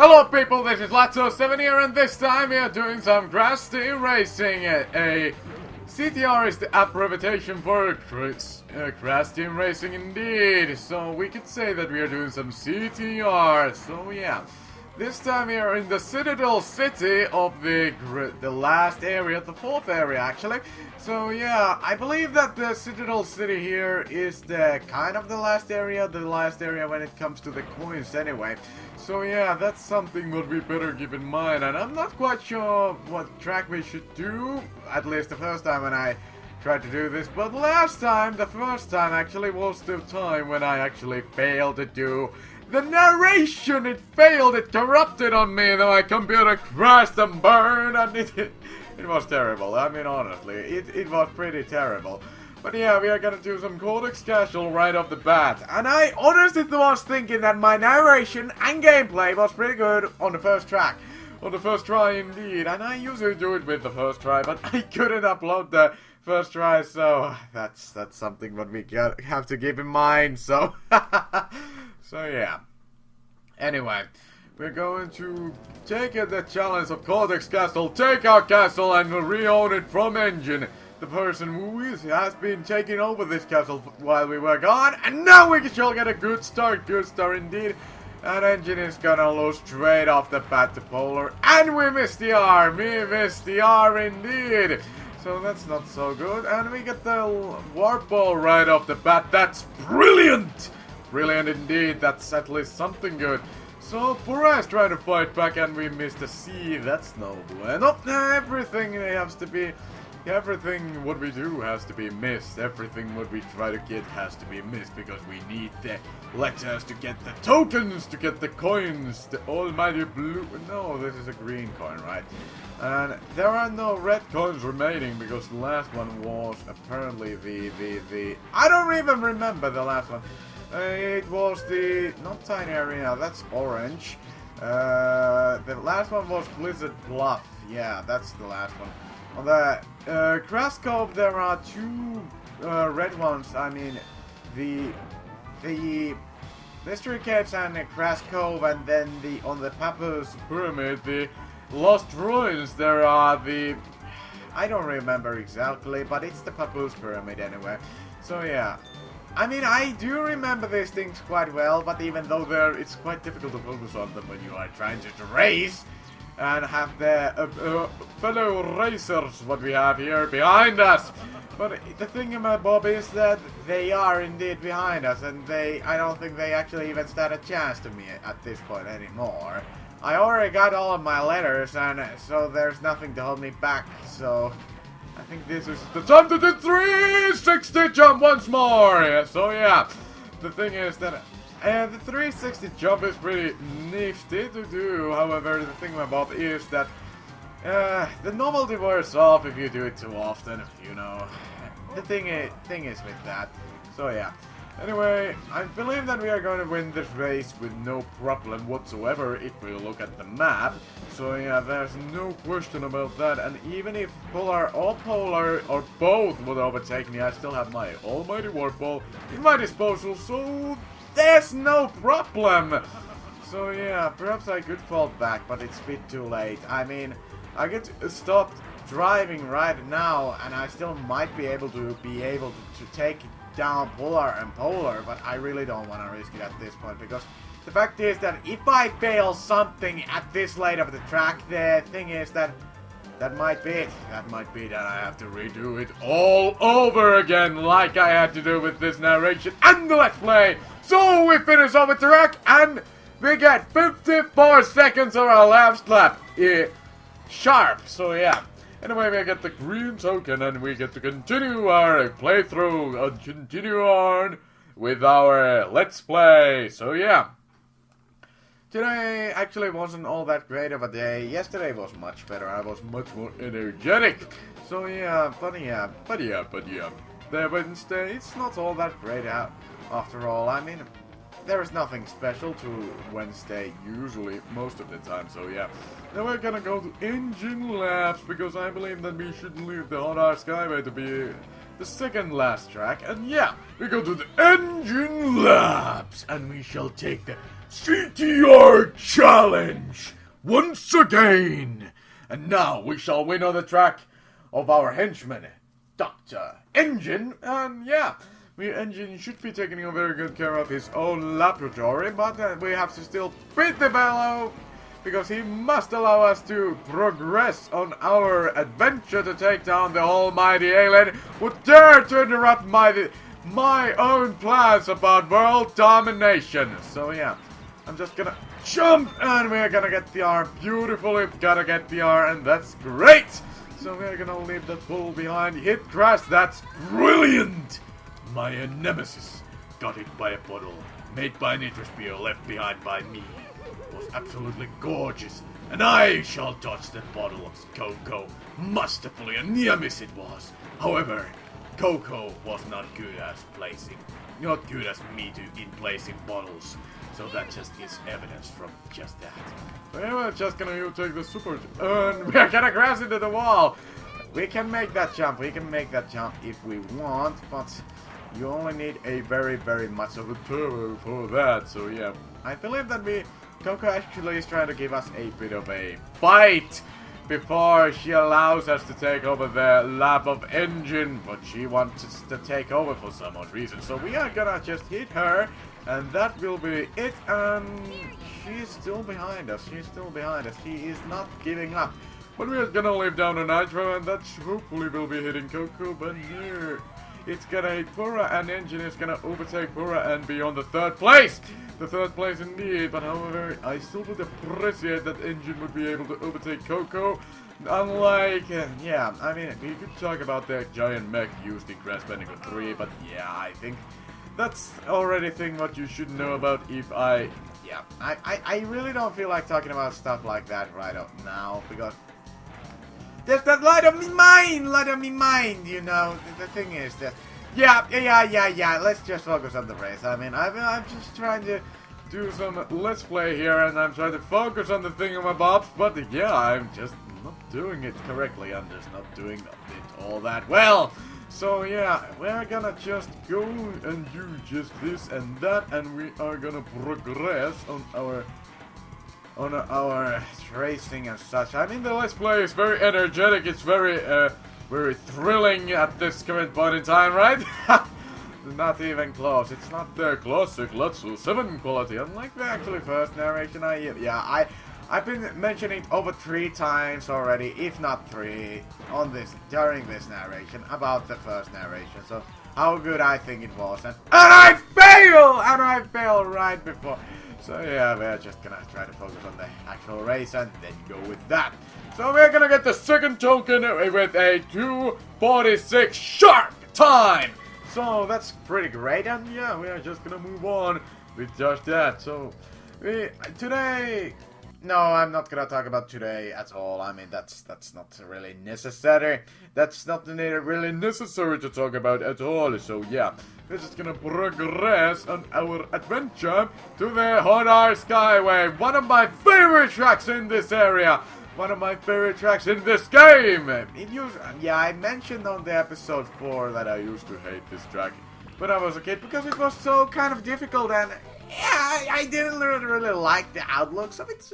Hello people, this is Latsu7 here, and this time we are doing some Grass Team Racing. CTR is the abbreviation for Grass Team Racing indeed. So we could say that we are doing some CTR. So yeah, this time we are in the Citadel city of the last area, the fourth area actually. So yeah, I believe that the Citadel city here is the kind of the last area when it comes to the coins anyway. So yeah, that's something what we better keep in mind, and I'm not quite sure what track we should do, at least the first time when I tried to do this, but the first time actually was the time when I actually failed to do the narration. It failed, it corrupted on me, my computer crashed and burned, and it was terrible. I mean, honestly, it was pretty terrible. But yeah, we are gonna do some Codex Casual right off the bat. And I honestly was thinking that my narration and gameplay was pretty good on the first track. On the first try indeed. And I usually do it with the first try, but I couldn't upload the first try, so that's something that we have to keep in mind, so so yeah. Anyway, we're going to take the challenge of Codex Castle, take our castle and re-own it from Engine. The person who has been taking over this castle while we were gone, and now we shall get a good start indeed. And Engine is gonna lose straight off the bat to Polar, and we missed the R, indeed. So that's not so good, and we get the warp ball right off the bat. That's brilliant! Brilliant indeed, that's at least something good. So Pura is trying to fight back, and we missed a C. That's no bueno. Everything what we do has to be missed. Everything what we try to get has to be missed, because we need the letters to get the tokens, to get the coins, the almighty blue. No, this is a green coin, right? And there are no red coins remaining, because the last one was apparently the I don't even remember the last one. It was the not Tiny Arena. That's orange. The last one was Blizzard Bluff. Yeah, that's the last one. On the Grass Cove, there are two red ones. I mean, the Mystery Caves and the Grass Cove, and then on the Papu's Pyramid, the Lost Ruins. There are I don't remember exactly, but it's the Papu's Pyramid anyway. So yeah. I mean, I do remember these things quite well, but even though it's quite difficult to focus on them when you are trying to race and have the fellow racers what we have here behind us. But the thing about Bob is that they are indeed behind us, and I don't think they actually even stand a chance to me at this point anymore. I already got all of my letters, and so there's nothing to hold me back, so I think this is the time to do 360 jump once more! So yeah, the thing is that the 360 jump is pretty nifty to do. However, the thing about is that the novelty wears off if you do it too often, you know. The thing is with that. So yeah. Anyway, I believe that we are going to win this race with no problem whatsoever if we look at the map. So yeah, there's no question about that. And even if Polar or both would overtake me, I still have my almighty warp ball in my disposal, so there's no problem. So yeah, perhaps I could fall back, but it's a bit too late. I mean, I could stop driving right now, and I still might be able to take down Polar, but I really don't want to risk it at this point, because the fact is that if I fail something at this late of the track, the thing is that might be it. That might be that I have to redo it all over again, like I had to do with this narration and the Let's Play. So we finish off the track, and we get 54 seconds on our last lap. Sharp, so yeah. Anyway, we get the green token, and we get to continue our playthrough and continue on with our Let's Play. So yeah. Today actually wasn't all that great of a day. Yesterday was much better. I was much more energetic. So yeah, but yeah. The Wednesday, it's not all that great after all. I mean, there is nothing special to Wednesday usually, most of the time, so yeah. Now we're gonna go to Engine Labs, because I believe that we should leave the Hot Air Skyway to be the second last track. And yeah, we go to the Engine Labs, and we shall take the CTR Challenge once again. And now we shall win on the track of our henchman, Dr. Engine. And yeah, Engine should be taking very good care of his own laboratory, but we have to still beat the fellow, because he must allow us to progress on our adventure to take down the almighty alien who dare to interrupt my own plans about world domination. So yeah, I'm just gonna jump and we're gonna get the R. Beautifully gonna get the R, and that's great. So we're gonna leave that bull behind. Hit crash, that's brilliant. My nemesis got hit by a bottle made by Nitrosphere left behind by me. Was absolutely gorgeous, and I shall dodge that bottle of cocoa masterfully, and near miss it was. However, Coco was not good as me in placing bottles, so that just is evidence from just that. We're just gonna take the super, and we're gonna crash into the wall. We can make that jump, if we want, but you only need a very, very much of a turbo for that, so yeah. I believe that Coco actually is trying to give us a bit of a fight before she allows us to take over the lab of Engine, but she wants us to take over for some odd reason. So we are gonna just hit her, and that will be it. And she's still behind us. She is not giving up. But we're gonna leave down a Nitro, and that hopefully will be hitting Coco. But here, it's gonna hit Pura, and Engine is gonna overtake Pura and be on the third place. The third place indeed, but however, I still would appreciate that Engine would be able to overtake Coco. Unlike, yeah, I mean, we could talk about the giant mech used in Crash Bandicoot 3, but yeah, I think that's already a thing what you should know about if I really don't feel like talking about stuff like that right up now, because there's that light on me mind, you know. The thing is that, yeah, let's just focus on the race. I mean, I'm just trying to do some let's play here, and I'm trying to focus on the thingamabobs, but yeah, I'm just not doing it correctly. I'm just not doing it all that well. So yeah, we're gonna just go and do just this and that, and we are gonna progress on our racing and such. I mean, the let's play is very energetic. It's very thrilling at this current point in time, right? Not even close. It's not the classic Latsu7 quality, unlike the actually first narration. I've been mentioning over 3 times already, if not 3, during this narration about the first narration. So how good I think it was, and I fail right before. So yeah, we're just gonna try to focus on the actual race and then go with that. So we're gonna get the second token with a 2:46 sharp time. So that's pretty great, and yeah, we are just gonna move on with just that. So today, no, I'm not gonna talk about today at all. I mean, that's not really necessary. That's not really necessary to talk about at all. So yeah, we're just gonna progress on our adventure to the Hodar Skyway, one of my favorite tracks in this area. One of my favorite tracks in this game! I mentioned on the episode 4 that I used to hate this track when I was a kid because it was so kind of difficult, and yeah, I didn't really like the outlooks of it.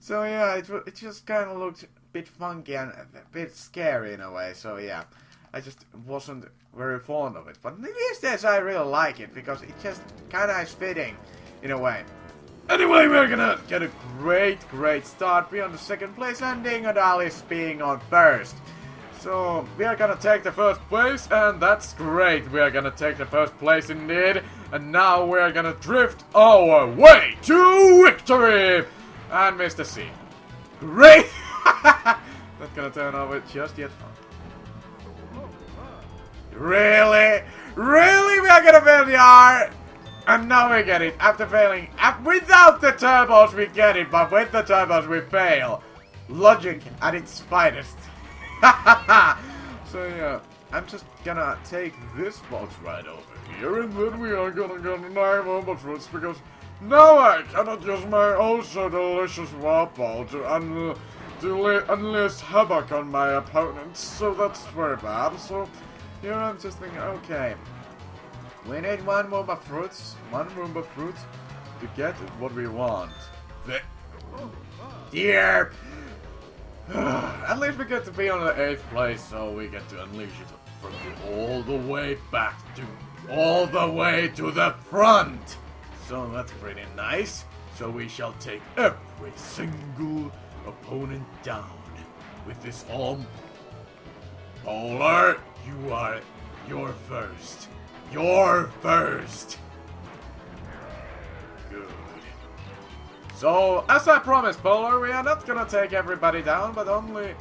So yeah, it just kind of looked a bit funky and a bit scary in a way, so yeah, I just wasn't very fond of it. But these days I really like it because it just kind of is fitting in a way. Anyway, we're gonna get a great start. We're on the second place, and Dingodalis being on first. So we are gonna take the first place, and that's great. We are gonna take the first place indeed, and now we're gonna drift our way to victory. And Mr. C, great. Not gonna turn over just yet. Really, we are gonna fail the R. And now we get it. After failing, without the turbos we get it, but with the turbos we fail. Logic at its finest. So yeah, I'm just gonna take this box right over here, and then we are gonna get 9 Wombat Fruits, because now I cannot use my also delicious warp ball to unleash havoc on my opponents, so that's very bad. So here I'm just thinking, okay, we need 1 Wombat Fruit to get what we want. Dear! At least we get to be on the 8th place, so we get to unleash it from all the way back to all the way to the front. So that's pretty nice. So we shall take every single opponent down with this arm. Polar, you're first. You're first. Good. So, as I promised, Polar, we are not gonna take everybody down, but only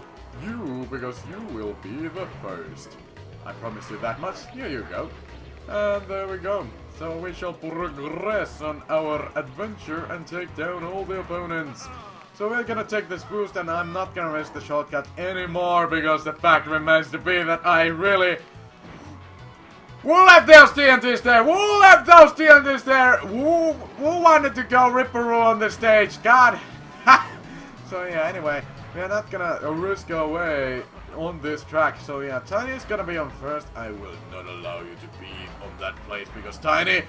you, because you will be the first. I promise you that much. Here you go. And there we go. So we shall progress on our adventure and take down all the opponents. So we're gonna take this boost, and I'm not gonna risk the shortcut anymore, because the fact remains to be that I really... Who left those TNTs there? Who left those TNTs there? Who wanted to go Ripperoo on the stage? God! So yeah, anyway, we are not gonna risk our way on this track. So yeah, Tiny is gonna be on first. I will not allow you to be on that place, because Tiny,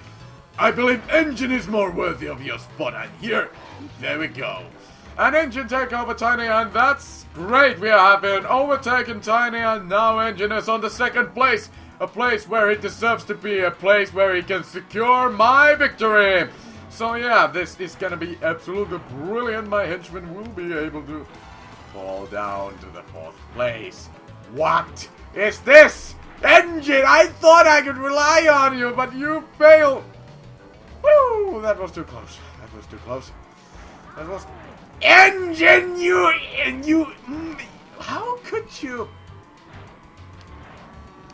I believe Engine is more worthy of your spot. And here, there we go. And Engine take over Tiny, and that's great. We have overtaken Tiny, and now Engine is on the 2nd place. A place where he deserves to be, a place where he can secure my victory. So yeah, this is gonna be absolutely brilliant. My henchman will be able to fall down to the 4th place. What is this? Engine, I thought I could rely on you, but you failed. Woo, that was too close. That was too close. That was... Engine, you... How could you...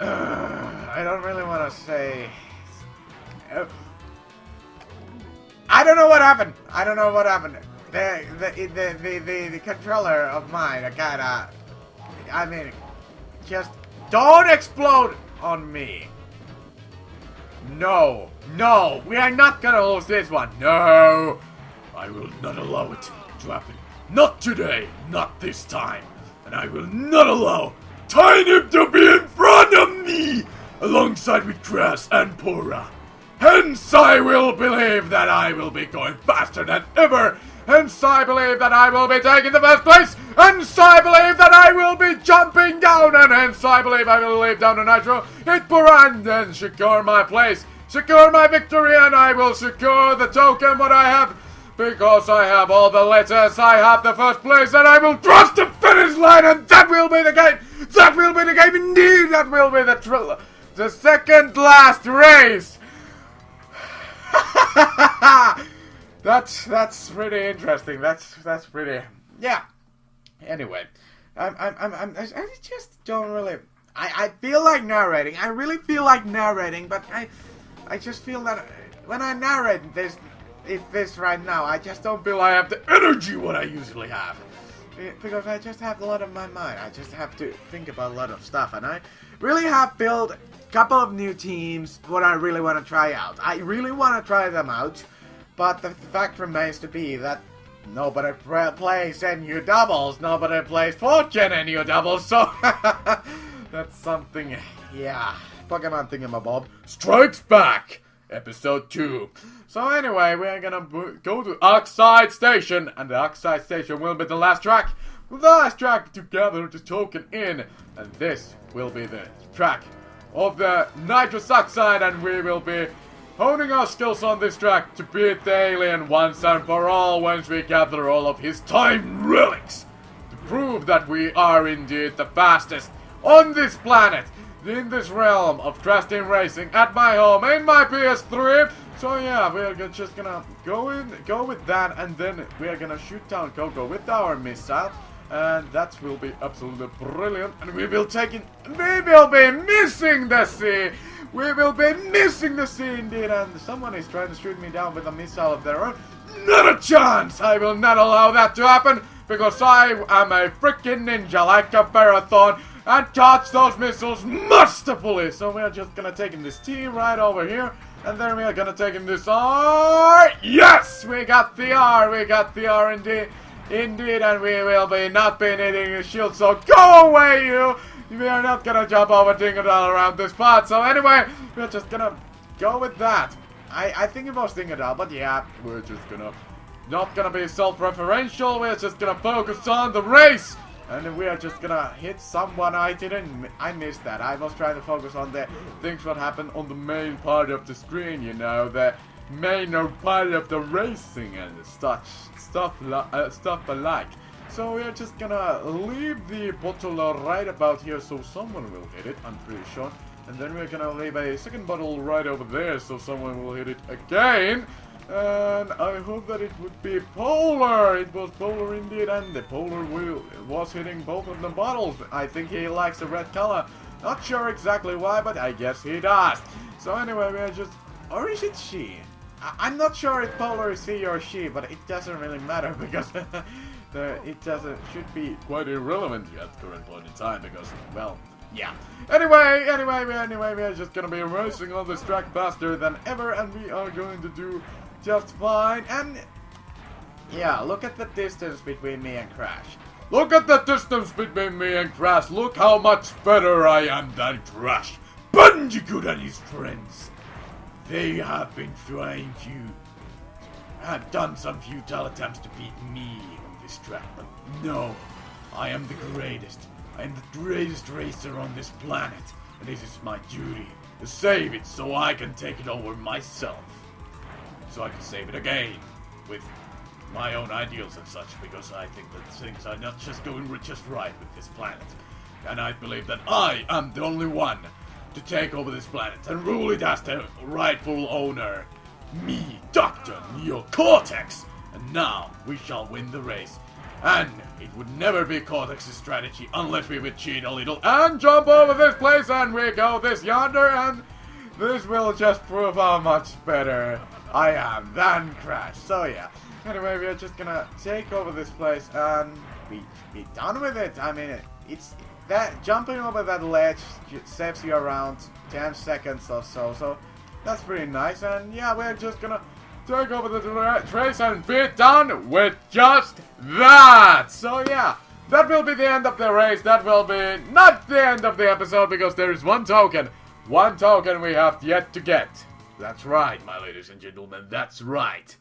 I don't really want to say... I don't know what happened. I don't know what happened. The controller of mine, I mean, just don't explode on me. No, no, we are not gonna lose this one. No, I will not allow it to happen. Not today, not this time. And I will not allow Tiny to be in front of me, alongside with Grass and Pora. Hence I will believe that I will be going faster than ever. Hence I believe that I will be taking the 1st place. Hence I believe that I will be jumping down. And hence I believe I will leave down to Nitro, hit Pora, and then secure my place. Secure my victory, and I will secure the token what I have. Because I have all the letters, I have the 1st place, and I will cross the finish line, and that will be the game! That will be the game indeed! That will be the 2nd last race! That's pretty interesting. That's pretty... Yeah. Anyway. I just don't really... I feel like narrating. I really feel like narrating, but I just feel that when I narrate this right now, I just don't feel I have the energy what I usually have. Because I just have a lot on my mind. I just have to think about a lot of stuff. And I really have built a couple of new teams what I really want to try out. I really want to try them out. But the fact remains to be that nobody plays NU doubles. Nobody plays 4th Gen NU doubles. So that's something, yeah. Pokemon Thingamabob Strikes Back. Episode 2. So anyway, we're gonna go to Oxide Station, and the Oxide Station will be the last track. The last track to gather the token in, and this will be the track of the Nitrous Oxide, and we will be honing our skills on this track to beat the alien once and for all once we gather all of his time relics. To prove that we are indeed the fastest on this planet, in this realm of Crash Team Racing, at my home, in my PS3. So yeah, we're just gonna go with that, and then we're gonna shoot down Coco with our missile, and that will be absolutely brilliant. And we will be missing the sea. We will be missing the sea indeed, and someone is trying to shoot me down with a missile of their own. Not a chance! I will not allow that to happen, because I am a freaking ninja like a Ferrothorn, and dodge those missiles masterfully. So we are just gonna take in this T right over here, and then we are gonna take in this R. Yes, we got the R. We got the R indeed, and we will be not be needing a shield. So go away, you. We are not gonna jump over Dingle around this part. So anyway, we're just gonna go with that. I think it was thinking that, but yeah, we're just gonna not gonna be self-referential. We're just gonna focus on the race, and we are just gonna hit someone. I missed that. I was trying to focus on the things what happened on the main part of the screen. You know, the main part of the racing and stuff alike. So we're just gonna leave the bottle right about here, so someone will hit it. I'm pretty sure. And then we're gonna leave a second bottle right over there, so someone will hit it again. And I hope that it would be Polar. It was Polar indeed, and the Polar was hitting both of the bottles. I think he likes the red color. Not sure exactly why, but I guess he does. So anyway, we're just... Or is it she? I'm not sure if Polar is he or she, but it doesn't really matter because... should be quite irrelevant at the current point in time because, well... Yeah. Anyway, we are just gonna be racing on this track faster than ever, and we are going to do just fine. And yeah, look at the distance between me and Crash. Look at the distance between me and Crash. Look how much better I am than Crash. Bandicoot and his friends. They have been trying to have done some futile attempts to beat me on this track, but no, I am the greatest. I am the greatest racer on this planet, and this is my duty, to save it so I can take it over myself. So I can save it again, with my own ideals and such, because I think that things are not just going just right with this planet. And I believe that I am the only one to take over this planet and rule it as the rightful owner. Me, Dr. Neo-Cortex! And now, we shall win the race. And it would never be Cortex's strategy unless we would cheat a little and jump over this place and we go this yonder, and this will just prove how much better I am than Crash. So yeah, anyway, we are just gonna take over this place and be done with it. I mean, it's that jumping over that ledge saves you around 10 seconds or so, so that's pretty nice. And yeah, we're just gonna take over the race and be done with just that. So yeah, that will be the end of the race. That will be not the end of the episode because there is one token we have yet to get. That's right, my ladies and gentlemen, that's right.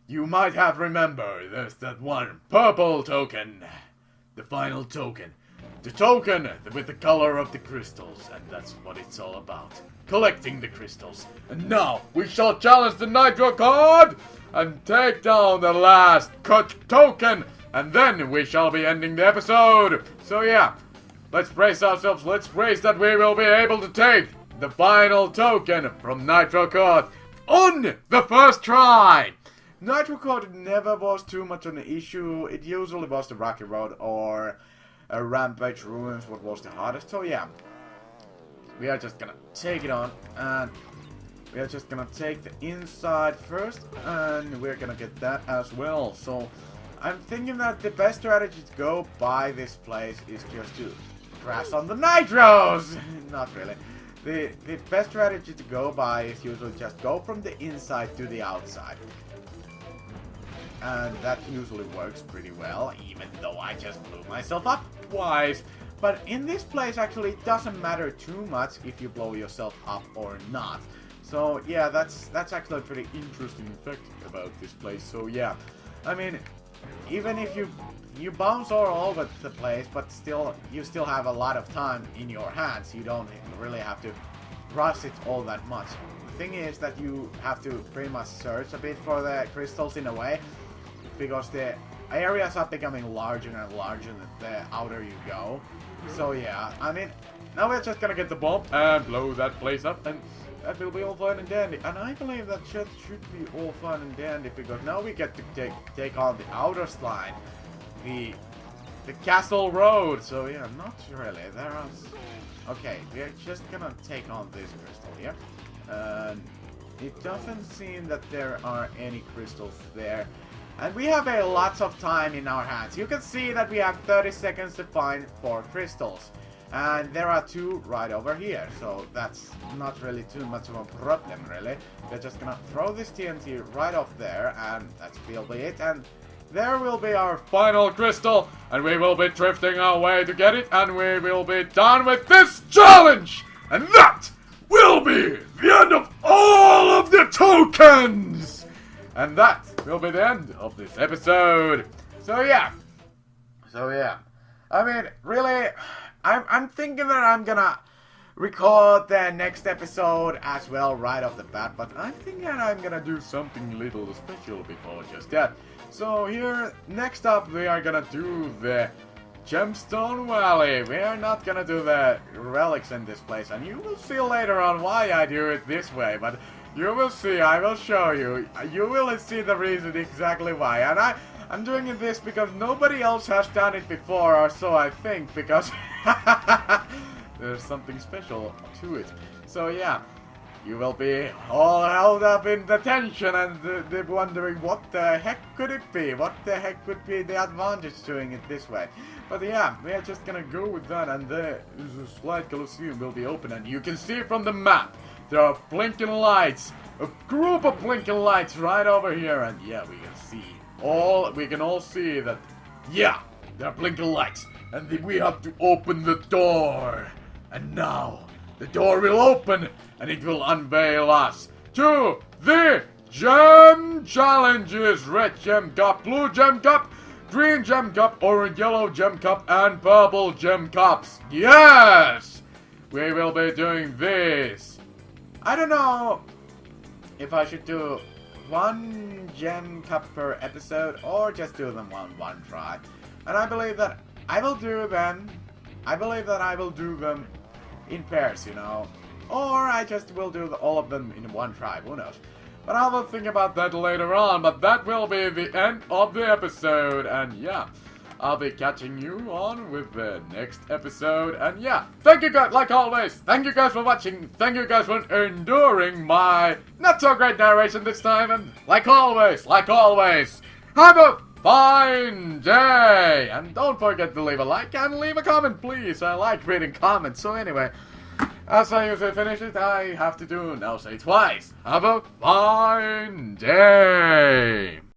You might have remembered there's that one purple token, the final token. The token with the color of the crystals, and that's what it's all about. Collecting the crystals. And now we shall challenge the Nitro card and take down the last cut token, and then we shall be ending the episode. So yeah, let's brace ourselves. Let's brace that we will be able to take the final token from Nitro card on the first try. Nitro card never was too much an issue. It usually was the Rocky Road or a Rampage Ruins what was the hardest. So yeah, we are just gonna take it on, and we are just gonna take the inside first, and we're gonna get that as well. So I'm thinking that the best strategy to go by this place is just to crash on the Nitros. Not really. The best strategy to go by is usually just go from the inside to the outside. And that usually works pretty well, even though I just blew myself up twice. But in this place, actually, it doesn't matter too much if you blow yourself up or not. So yeah, that's actually a pretty interesting effect about this place. So yeah, I mean, even if you bounce all over the place, but still you still have a lot of time in your hands. You don't really have to rush it all that much. The thing is that you have to pretty much search a bit for the crystals in a way, because the areas are becoming larger and larger the outer you go. So yeah, I mean, now we're just gonna get the bomb and blow that place up, and that will be all fun and dandy. And I believe that should be all fun and dandy, because now we get to take on the outer slide, the Castle Road. So yeah, not really. There are... Okay, we're just gonna take on this crystal here. And it doesn't seem that there are any crystals there. And we have a lot of time in our hands. You can see that we have 30 seconds to find 4 crystals. And there are 2 right over here. So that's not really too much of a problem, really. We're just gonna throw this TNT right off there, and that will be it. And there will be our final crystal, and we will be drifting our way to get it, and we will be done with this challenge! And that will be the end of all of the tokens! And that will be the end of this episode. So yeah. I mean, really, I'm thinking that I'm gonna record the next episode as well right off the bat, but I think that I'm gonna do something little special before just that. So here, next up, we are gonna do the Gemstone Valley. We are not gonna do the relics in this place, and you will see later on why I do it this way, but you will see, I will show you. You will see the reason exactly why, and I'm doing it this because nobody else has done it before, or so I think, because there's something special to it. So yeah, you will be all held up in the tension and wondering what the heck could it be? What the heck would be the advantage doing it this way? But yeah, we are just gonna go with that, and the Slide Colosseum will be open, and you can see from the map, there are blinking lights, a group of blinking lights right over here, and yeah, we can all see that, yeah, there are blinking lights, and we have to open the door. And now, the door will open, and it will unveil us to the Gem Challenges. Red Gem Cup, Blue Gem Cup, Green Gem Cup, Orange Yellow Gem Cup, and Purple Gem Cups. Yes! We will be doing this. I don't know if I should do one Gem Cup per episode, or just do them one try. And I believe that I will do them. I believe that I will do them in pairs, you know. Or I just will do all of them in one try, who knows. But I will think about that later on, but that will be the end of the episode, and yeah, I'll be catching you on with the next episode, and yeah, thank you guys, like always, thank you guys for watching, thank you guys for enduring my not so great narration this time, and like always, have a fine day, and don't forget to leave a like and leave a comment, please. I like reading comments. So anyway, as I usually finish it, I have to do now say twice. Have a fine day.